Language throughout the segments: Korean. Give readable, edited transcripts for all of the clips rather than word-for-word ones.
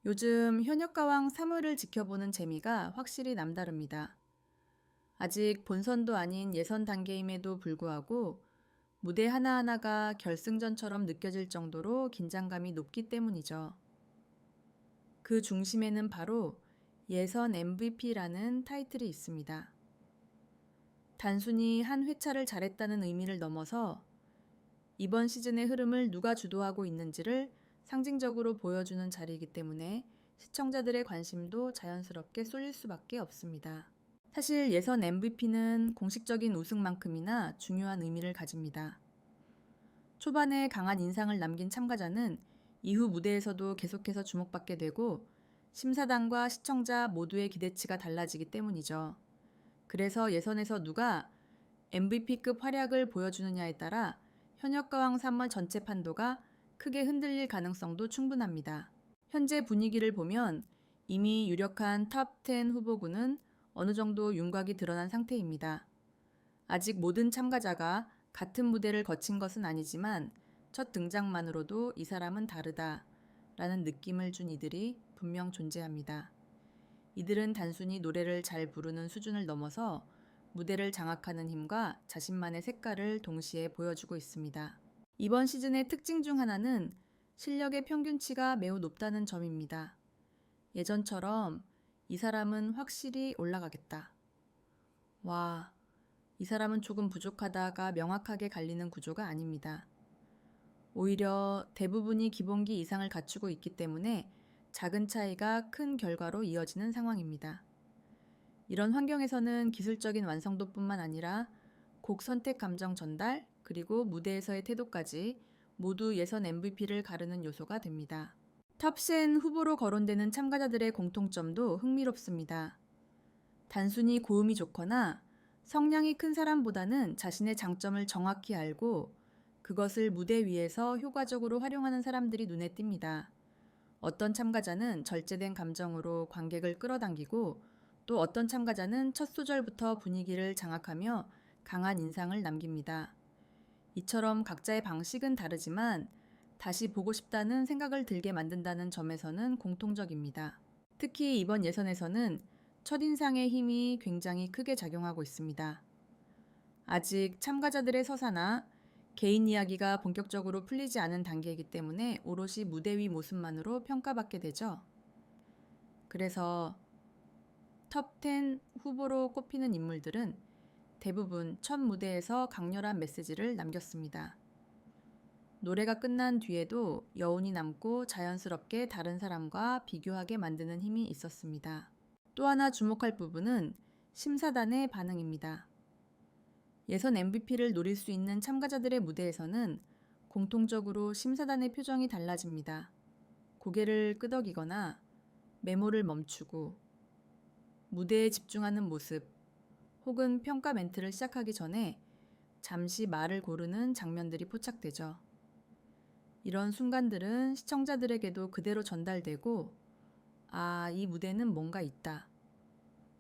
요즘 현역가왕 3회를 지켜보는 재미가 확실히 남다릅니다. 아직 본선도 아닌 예선 단계임에도 불구하고 무대 하나하나가 결승전처럼 느껴질 정도로 긴장감이 높기 때문이죠. 그 중심에는 바로 예선 MVP라는 타이틀이 있습니다. 단순히 한 회차를 잘했다는 의미를 넘어서 이번 시즌의 흐름을 누가 주도하고 있는지를 상징적으로 보여주는 자리이기 때문에 시청자들의 관심도 자연스럽게 쏠릴 수밖에 없습니다. 사실 예선 MVP는 공식적인 우승만큼이나 중요한 의미를 가집니다. 초반에 강한 인상을 남긴 참가자는 이후 무대에서도 계속해서 주목받게 되고 심사단과 시청자 모두의 기대치가 달라지기 때문이죠. 그래서 예선에서 누가 MVP급 활약을 보여주느냐에 따라 현역가왕 3월 전체 판도가 크게 흔들릴 가능성도 충분합니다. 현재 분위기를 보면 이미 유력한 탑10 후보군은 어느 정도 윤곽이 드러난 상태입니다. 아직 모든 참가자가 같은 무대를 거친 것은 아니지만 첫 등장만으로도 이 사람은 다르다 라는 느낌을 준 이들이 분명 존재합니다. 이들은 단순히 노래를 잘 부르는 수준을 넘어서 무대를 장악하는 힘과 자신만의 색깔을 동시에 보여주고 있습니다. 이번 시즌의 특징 중 하나는 실력의 평균치가 매우 높다는 점입니다. 예전처럼 이 사람은 확실히 올라가겠다. 와, 이 사람은 조금 부족하다가 명확하게 갈리는 구조가 아닙니다. 오히려 대부분이 기본기 이상을 갖추고 있기 때문에 작은 차이가 큰 결과로 이어지는 상황입니다. 이런 환경에서는 기술적인 완성도뿐만 아니라 곡 선택 감정 전달, 그리고 무대에서의 태도까지 모두 예선 MVP를 가르는 요소가 됩니다. 탑10 후보로 거론되는 참가자들의 공통점도 흥미롭습니다. 단순히 고음이 좋거나 성량이 큰 사람보다는 자신의 장점을 정확히 알고 그것을 무대 위에서 효과적으로 활용하는 사람들이 눈에 띕니다. 어떤 참가자는 절제된 감정으로 관객을 끌어당기고 또 어떤 참가자는 첫 소절부터 분위기를 장악하며 강한 인상을 남깁니다. 이처럼 각자의 방식은 다르지만 다시 보고 싶다는 생각을 들게 만든다는 점에서는 공통적입니다. 특히 이번 예선에서는 첫인상의 힘이 굉장히 크게 작용하고 있습니다. 아직 참가자들의 서사나 개인 이야기가 본격적으로 풀리지 않은 단계이기 때문에 오롯이 무대 위 모습만으로 평가받게 되죠. 그래서 톱10 후보로 꼽히는 인물들은 대부분 첫 무대에서 강렬한 메시지를 남겼습니다. 노래가 끝난 뒤에도 여운이 남고 자연스럽게 다른 사람과 비교하게 만드는 힘이 있었습니다. 또 하나 주목할 부분은 심사단의 반응입니다. 예선 MVP를 노릴 수 있는 참가자들의 무대에서는 공통적으로 심사단의 표정이 달라집니다. 고개를 끄덕이거나 메모를 멈추고 무대에 집중하는 모습 혹은 평가 멘트를 시작하기 전에 잠시 말을 고르는 장면들이 포착되죠. 이런 순간들은 시청자들에게도 그대로 전달되고 이 무대는 뭔가 있다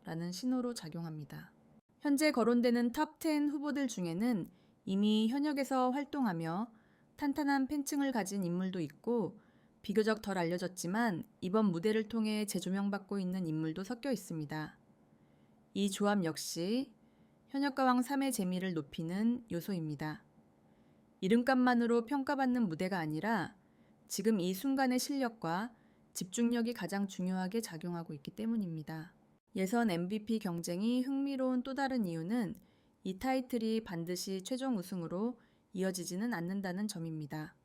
라는 신호로 작용합니다. 현재 거론되는 탑10 후보들 중에는 이미 현역에서 활동하며 탄탄한 팬층을 가진 인물도 있고 비교적 덜 알려졌지만 이번 무대를 통해 재조명받고 있는 인물도 섞여 있습니다. 이 조합 역시 현역가왕 3의 재미를 높이는 요소입니다. 이름값만으로 평가받는 무대가 아니라 지금 이 순간의 실력과 집중력이 가장 중요하게 작용하고 있기 때문입니다. 예선 MVP 경쟁이 흥미로운 또 다른 이유는 이 타이틀이 반드시 최종 우승으로 이어지지는 않는다는 점입니다.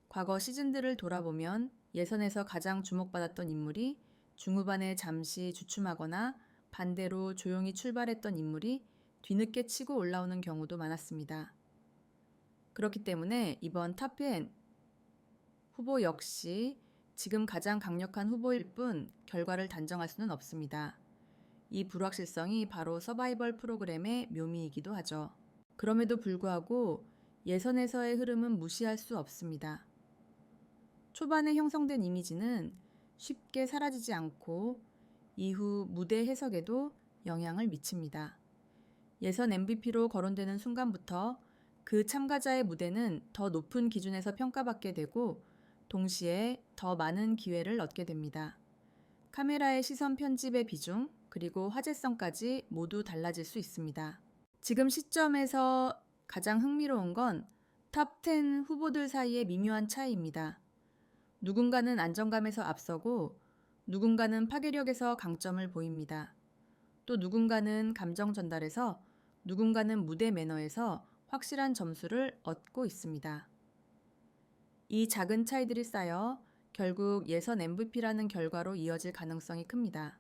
과거 시즌들을 돌아보면 예선에서 가장 주목받았던 인물이 중후반에 잠시 주춤하거나 반대로 조용히 출발했던 인물이 뒤늦게 치고 올라오는 경우도 많았습니다. 그렇기 때문에 이번 탑10 후보 역시 지금 가장 강력한 후보일 뿐 결과를 단정할 수는 없습니다. 이 불확실성이 바로 서바이벌 프로그램의 묘미이기도 하죠. 그럼에도 불구하고 예선에서의 흐름은 무시할 수 없습니다. 초반에 형성된 이미지는 쉽게 사라지지 않고 이후 무대 해석에도 영향을 미칩니다. 예선 MVP로 거론되는 순간부터 그 참가자의 무대는 더 높은 기준에서 평가받게 되고 동시에 더 많은 기회를 얻게 됩니다. 카메라의 시선 편집의 비중, 그리고 화제성까지 모두 달라질 수 있습니다. 지금 시점에서 가장 흥미로운 건 탑 10 후보들 사이의 미묘한 차이입니다. 누군가는 안정감에서 앞서고 누군가는 파괴력에서 강점을 보입니다. 또 누군가는 감정 전달에서 누군가는 무대 매너에서 확실한 점수를 얻고 있습니다. 이 작은 차이들이 쌓여 결국 예선 MVP라는 결과로 이어질 가능성이 큽니다.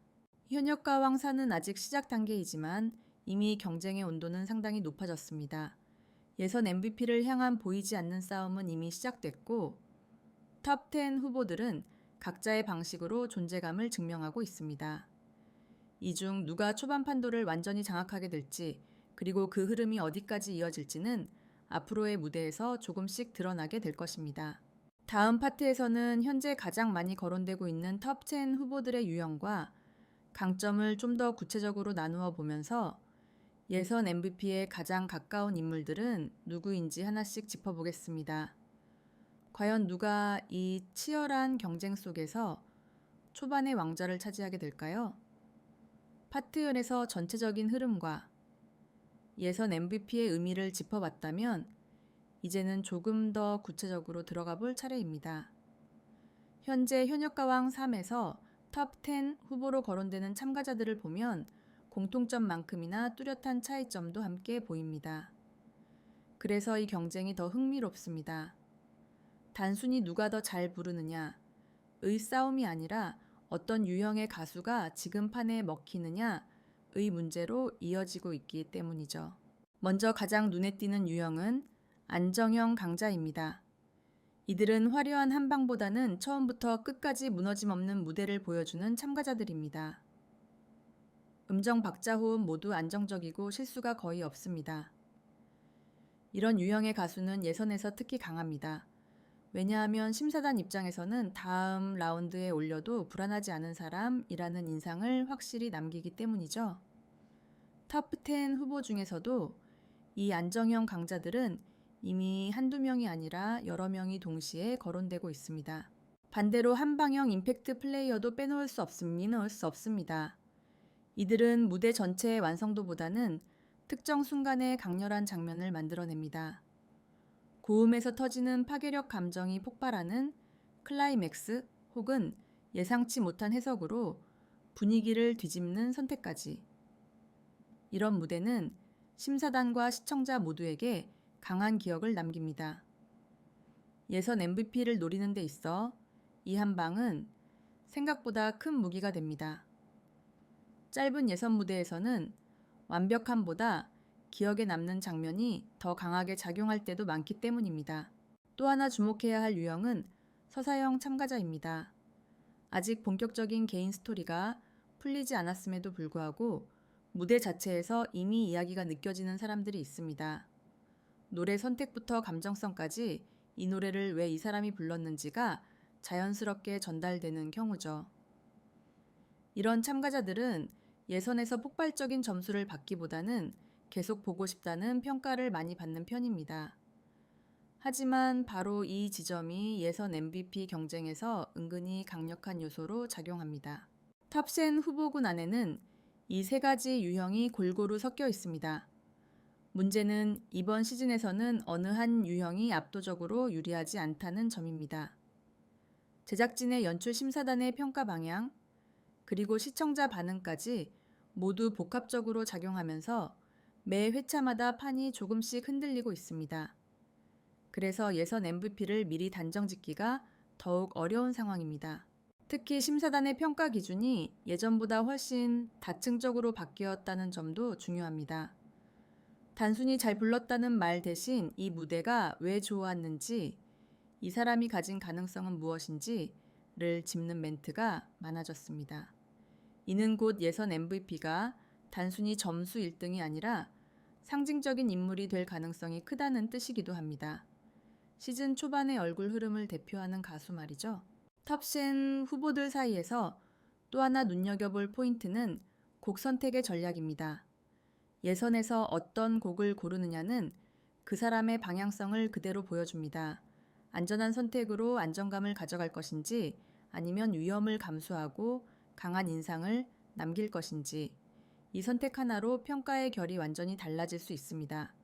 현역과 왕사는 아직 시작 단계이지만 이미 경쟁의 온도는 상당히 높아졌습니다. 예선 MVP를 향한 보이지 않는 싸움은 이미 시작됐고 탑 10 후보들은 각자의 방식으로 존재감을 증명하고 있습니다. 이 중 누가 초반 판도를 완전히 장악하게 될지 그리고 그 흐름이 어디까지 이어질지는 앞으로의 무대에서 조금씩 드러나게 될 것입니다. 다음 파트에서는 현재 가장 많이 거론되고 있는 탑 10 후보들의 유형과 강점을 좀 더 구체적으로 나누어 보면서 예선 MVP에 가장 가까운 인물들은 누구인지 하나씩 짚어보겠습니다. 과연 누가 이 치열한 경쟁 속에서 초반의 왕좌를 차지하게 될까요? 파트 1에서 전체적인 흐름과 예선 MVP의 의미를 짚어봤다면 이제는 조금 더 구체적으로 들어가 볼 차례입니다. 현재 현역가왕 3에서 탑 10 후보로 거론되는 참가자들을 보면 공통점만큼이나 뚜렷한 차이점도 함께 보입니다. 그래서 이 경쟁이 더 흥미롭습니다. 단순히 누가 더 잘 부르느냐의 싸움이 아니라 어떤 유형의 가수가 지금 판에 먹히느냐의 문제로 이어지고 있기 때문이죠. 먼저 가장 눈에 띄는 유형은 안정형 강자입니다. 이들은 화려한 한방보다는 처음부터 끝까지 무너짐 없는 무대를 보여주는 참가자들입니다. 음정 박자 호흡 모두 안정적이고 실수가 거의 없습니다. 이런 유형의 가수는 예선에서 특히 강합니다. 왜냐하면 심사단 입장에서는 다음 라운드에 올려도 불안하지 않은 사람이라는 인상을 확실히 남기기 때문이죠. 탑 10 후보 중에서도 이 안정형 강자들은 이미 한두 명이 아니라 여러 명이 동시에 거론되고 있습니다. 반대로 한방형 임팩트 플레이어도 빼놓을 수 없습니다. 이들은 무대 전체의 완성도보다는 특정 순간의 강렬한 장면을 만들어냅니다. 고음에서 터지는 파괴력 감정이 폭발하는 클라이맥스 혹은 예상치 못한 해석으로 분위기를 뒤집는 선택까지. 이런 무대는 심사단과 시청자 모두에게 강한 기억을 남깁니다. 예선 MVP를 노리는 데 있어 이 한 방은 생각보다 큰 무기가 됩니다. 짧은 예선 무대에서는 완벽함보다 기억에 남는 장면이 더 강하게 작용할 때도 많기 때문입니다. 또 하나 주목해야 할 유형은 서사형 참가자입니다. 아직 본격적인 개인 스토리가 풀리지 않았음에도 불구하고 무대 자체에서 이미 이야기가 느껴지는 사람들이 있습니다. 노래 선택부터 감정성까지 이 노래를 왜 이 사람이 불렀는지가 자연스럽게 전달되는 경우죠. 이런 참가자들은 예선에서 폭발적인 점수를 받기보다는 계속 보고 싶다는 평가를 많이 받는 편입니다. 하지만 바로 이 지점이 예선 MVP 경쟁에서 은근히 강력한 요소로 작용합니다. 탑10 후보군 안에는 이 세 가지 유형이 골고루 섞여 있습니다. 문제는 이번 시즌에서는 어느 한 유형이 압도적으로 유리하지 않다는 점입니다. 제작진의 연출 심사단의 평가 방향, 그리고 시청자 반응까지 모두 복합적으로 작용하면서 매 회차마다 판이 조금씩 흔들리고 있습니다. 그래서 예선 MVP를 미리 단정 짓기가 더욱 어려운 상황입니다. 특히 심사단의 평가 기준이 예전보다 훨씬 다층적으로 바뀌었다는 점도 중요합니다. 단순히 잘 불렀다는 말 대신 이 무대가 왜 좋았는지, 이 사람이 가진 가능성은 무엇인지를 짚는 멘트가 많아졌습니다. 이는 곧 예선 MVP가 단순히 점수 1등이 아니라 상징적인 인물이 될 가능성이 크다는 뜻이기도 합니다. 시즌 초반의 얼굴 흐름을 대표하는 가수 말이죠. 탑10 후보들 사이에서 또 하나 눈여겨볼 포인트는 곡 선택의 전략입니다. 예선에서 어떤 곡을 고르느냐는 그 사람의 방향성을 그대로 보여줍니다. 안전한 선택으로 안정감을 가져갈 것인지 아니면 위험을 감수하고 강한 인상을 남길 것인지 이 선택 하나로 평가의 결이 완전히 달라질 수 있습니다.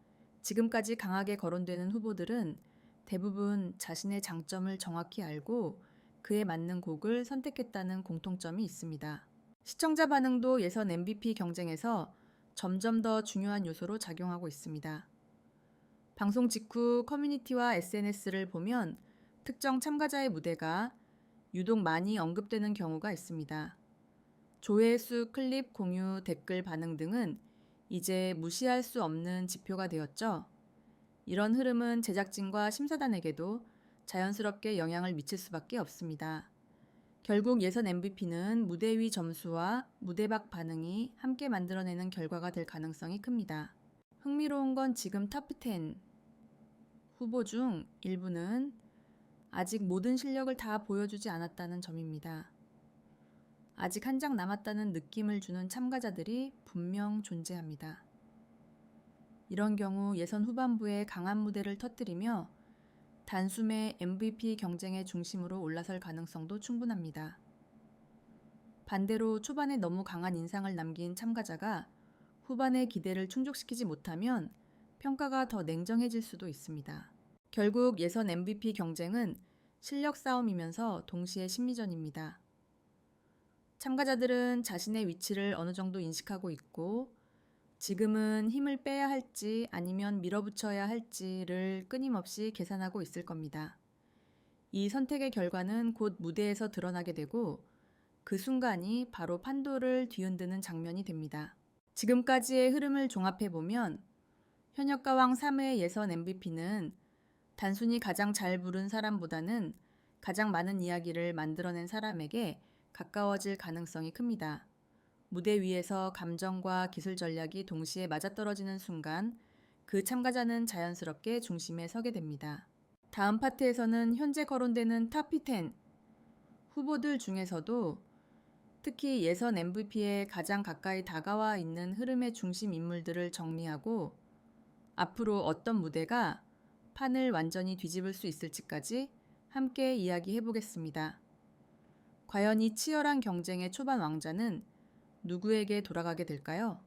지금까지 강하게 거론되는 후보들은 대부분 자신의 장점을 정확히 알고 그에 맞는 곡을 선택했다는 공통점이 있습니다. 시청자 반응도 예선 MVP 경쟁에서 점점 더 중요한 요소로 작용하고 있습니다. 방송 직후 커뮤니티와 SNS를 보면 특정 참가자의 무대가 유독 많이 언급되는 경우가 있습니다. 조회수, 클립 공유, 댓글 반응 등은 이제 무시할 수 없는 지표가 되었죠. 이런 흐름은 제작진과 심사단에게도 자연스럽게 영향을 미칠 수밖에 없습니다. 결국 예선 MVP는 무대 위 점수와 무대 밖 반응이 함께 만들어내는 결과가 될 가능성이 큽니다. 흥미로운 건 지금 탑10 후보 중 일부는 아직 모든 실력을 다 보여주지 않았다는 점입니다. 아직 한 장 남았다는 느낌을 주는 참가자들이 분명 존재합니다. 이런 경우 예선 후반부에 강한 무대를 터뜨리며 단숨에 MVP 경쟁의 중심으로 올라설 가능성도 충분합니다. 반대로 초반에 너무 강한 인상을 남긴 참가자가 후반의 기대를 충족시키지 못하면 평가가 더 냉정해질 수도 있습니다. 결국 예선 MVP 경쟁은 실력 싸움이면서 동시에 심리전입니다. 참가자들은 자신의 위치를 어느 정도 인식하고 있고 지금은 힘을 빼야 할지 아니면 밀어붙여야 할지를 끊임없이 계산하고 있을 겁니다. 이 선택의 결과는 곧 무대에서 드러나게 되고 그 순간이 바로 판도를 뒤흔드는 장면이 됩니다. 지금까지의 흐름을 종합해보면 현역가왕 3회 예선 MVP는 단순히 가장 잘 부른 사람보다는 가장 많은 이야기를 만들어낸 사람에게 가까워질 가능성이 큽니다. 무대 위에서 감정과 기술 전략이 동시에 맞아떨어지는 순간 그 참가자는 자연스럽게 중심에 서게 됩니다. 다음 파트에서는 현재 거론되는 탑10 후보들 중에서도 특히 예선 MVP에 가장 가까이 다가와 있는 흐름의 중심 인물들을 정리하고 앞으로 어떤 무대가 판을 완전히 뒤집을 수 있을지까지 함께 이야기해 보겠습니다. 과연 이 치열한 경쟁의 초반 왕자는 누구에게 돌아가게 될까요?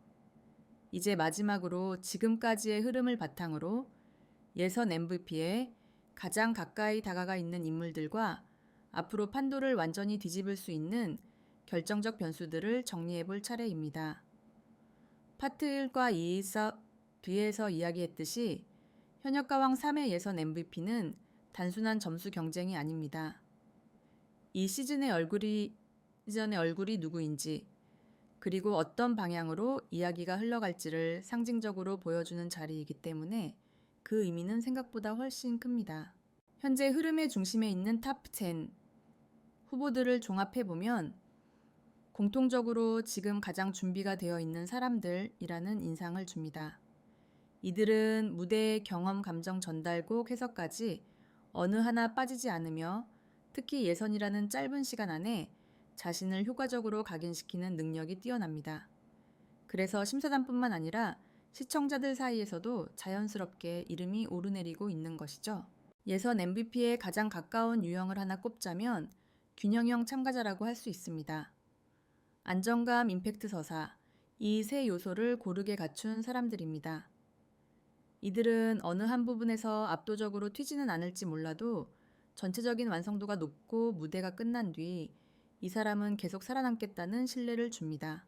이제 마지막으로 지금까지의 흐름을 바탕으로 예선 MVP에 가장 가까이 다가가 있는 인물들과 앞으로 판도를 완전히 뒤집을 수 있는 결정적 변수들을 정리해 볼 차례입니다. 파트 1과 2에서 뒤에서 이야기했듯이 현역가왕 3회 예선 MVP는 단순한 점수 경쟁이 아닙니다. 이 시즌의 얼굴이 누구인지 그리고 어떤 방향으로 이야기가 흘러갈지를 상징적으로 보여주는 자리이기 때문에 그 의미는 생각보다 훨씬 큽니다. 현재 흐름의 중심에 있는 탑10 후보들을 종합해보면 공통적으로 지금 가장 준비가 되어 있는 사람들이라는 인상을 줍니다. 이들은 무대의 경험, 감정 전달곡, 해석까지 어느 하나 빠지지 않으며 특히 예선이라는 짧은 시간 안에 자신을 효과적으로 각인시키는 능력이 뛰어납니다. 그래서 심사단뿐만 아니라 시청자들 사이에서도 자연스럽게 이름이 오르내리고 있는 것이죠. 예선 MVP에 가장 가까운 유형을 하나 꼽자면 균형형 참가자라고 할 수 있습니다. 안정감, 임팩트 서사, 이 세 요소를 고르게 갖춘 사람들입니다. 이들은 어느 한 부분에서 압도적으로 튀지는 않을지 몰라도 전체적인 완성도가 높고 무대가 끝난 뒤 이 사람은 계속 살아남겠다는 신뢰를 줍니다.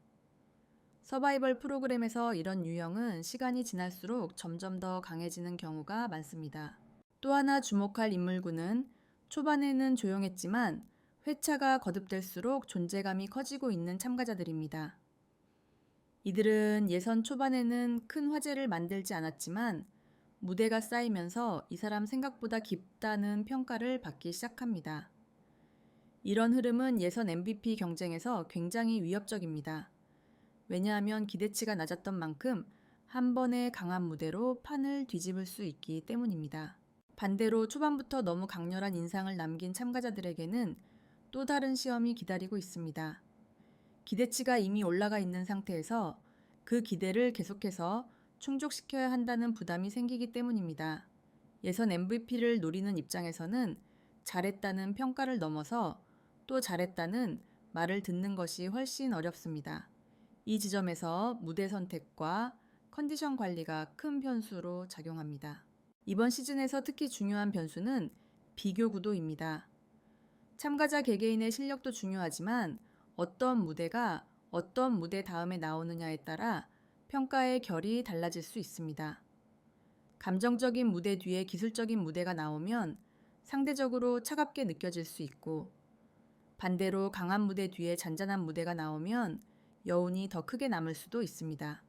서바이벌 프로그램에서 이런 유형은 시간이 지날수록 점점 더 강해지는 경우가 많습니다. 또 하나 주목할 인물군은 초반에는 조용했지만 회차가 거듭될수록 존재감이 커지고 있는 참가자들입니다. 이들은 예선 초반에는 큰 화제를 만들지 않았지만 무대가 쌓이면서 이 사람 생각보다 깊다는 평가를 받기 시작합니다. 이런 흐름은 예선 MVP 경쟁에서 굉장히 위협적입니다. 왜냐하면 기대치가 낮았던 만큼 한 번의 강한 무대로 판을 뒤집을 수 있기 때문입니다. 반대로 초반부터 너무 강렬한 인상을 남긴 참가자들에게는 또 다른 시험이 기다리고 있습니다. 기대치가 이미 올라가 있는 상태에서 그 기대를 계속해서 충족시켜야 한다는 부담이 생기기 때문입니다. 예선 MVP를 노리는 입장에서는 잘했다는 평가를 넘어서 또 잘했다는 말을 듣는 것이 훨씬 어렵습니다. 이 지점에서 무대 선택과 컨디션 관리가 큰 변수로 작용합니다. 이번 시즌에서 특히 중요한 변수는 비교 구도입니다. 참가자 개개인의 실력도 중요하지만 어떤 무대가 어떤 무대 다음에 나오느냐에 따라 평가의 결이 달라질 수 있습니다. 감정적인 무대 뒤에 기술적인 무대가 나오면 상대적으로 차갑게 느껴질 수 있고, 반대로 강한 무대 뒤에 잔잔한 무대가 나오면 여운이 더 크게 남을 수도 있습니다.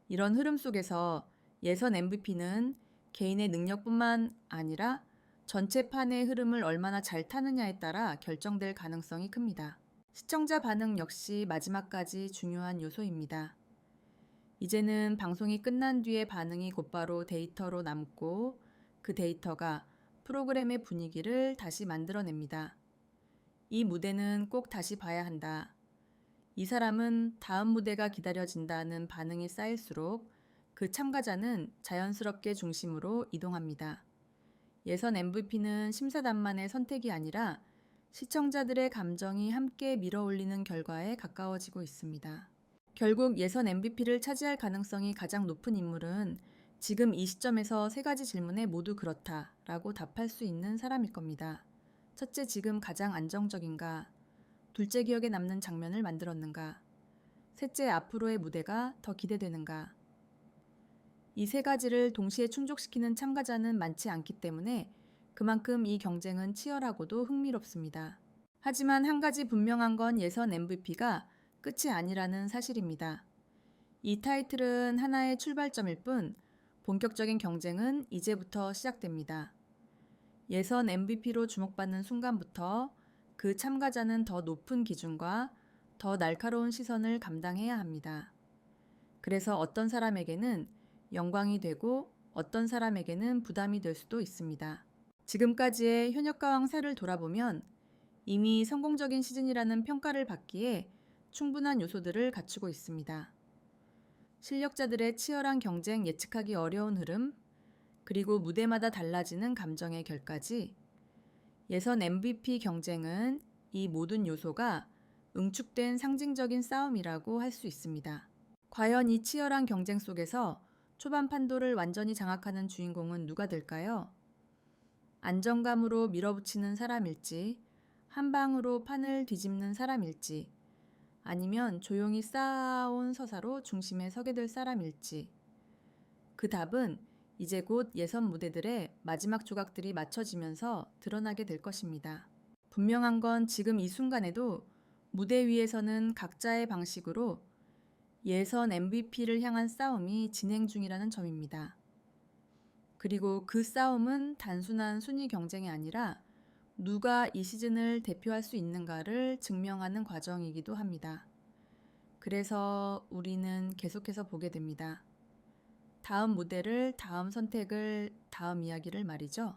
이런 흐름 속에서 예선 MVP는 개인의 능력뿐만 아니라 전체 판의 흐름을 얼마나 잘 타느냐에 따라 결정될 가능성이 큽니다. 시청자 반응 역시 마지막까지 중요한 요소입니다. 이제는 방송이 끝난 뒤에 반응이 곧바로 데이터로 남고 그 데이터가 프로그램의 분위기를 다시 만들어냅니다. 이 무대는 꼭 다시 봐야 한다. 이 사람은 다음 무대가 기다려진다는 반응이 쌓일수록 그 참가자는 자연스럽게 중심으로 이동합니다. 예선 MVP는 심사단만의 선택이 아니라 시청자들의 감정이 함께 밀어올리는 결과에 가까워지고 있습니다. 결국 예선 MVP를 차지할 가능성이 가장 높은 인물은 지금 이 시점에서 세 가지 질문에 모두 그렇다라고 답할 수 있는 사람일 겁니다. 첫째, 지금 가장 안정적인가? 둘째, 기억에 남는 장면을 만들었는가? 셋째, 앞으로의 무대가 더 기대되는가? 이 세 가지를 동시에 충족시키는 참가자는 많지 않기 때문에 그만큼 이 경쟁은 치열하고도 흥미롭습니다. 하지만 한 가지 분명한 건 예선 MVP가 끝이 아니라는 사실입니다. 이 타이틀은 하나의 출발점일 뿐 본격적인 경쟁은 이제부터 시작됩니다. 예선 MVP로 주목받는 순간부터 그 참가자는 더 높은 기준과 더 날카로운 시선을 감당해야 합니다. 그래서 어떤 사람에게는 영광이 되고 어떤 사람에게는 부담이 될 수도 있습니다. 지금까지의 현역가왕 사를 돌아보면 이미 성공적인 시즌이라는 평가를 받기에 충분한 요소들을 갖추고 있습니다. 실력자들의 치열한 경쟁, 예측하기 어려운 흐름, 그리고 무대마다 달라지는 감정의 결까지 예선 MVP 경쟁은 이 모든 요소가 응축된 상징적인 싸움이라고 할 수 있습니다. 과연 이 치열한 경쟁 속에서 초반 판도를 완전히 장악하는 주인공은 누가 될까요? 안정감으로 밀어붙이는 사람일지, 한 방으로 판을 뒤집는 사람일지, 아니면 조용히 쌓아온 서사로 중심에 서게 될 사람일지. 그 답은 이제 곧 예선 무대들의 마지막 조각들이 맞춰지면서 드러나게 될 것입니다. 분명한 건 지금 이 순간에도 무대 위에서는 각자의 방식으로 예선 MVP를 향한 싸움이 진행 중이라는 점입니다. 그리고 그 싸움은 단순한 순위 경쟁이 아니라 누가 이 시즌을 대표할 수 있는가를 증명하는 과정이기도 합니다. 그래서 우리는 계속해서 보게 됩니다. 다음 무대를, 다음 선택을, 다음 이야기를 말이죠.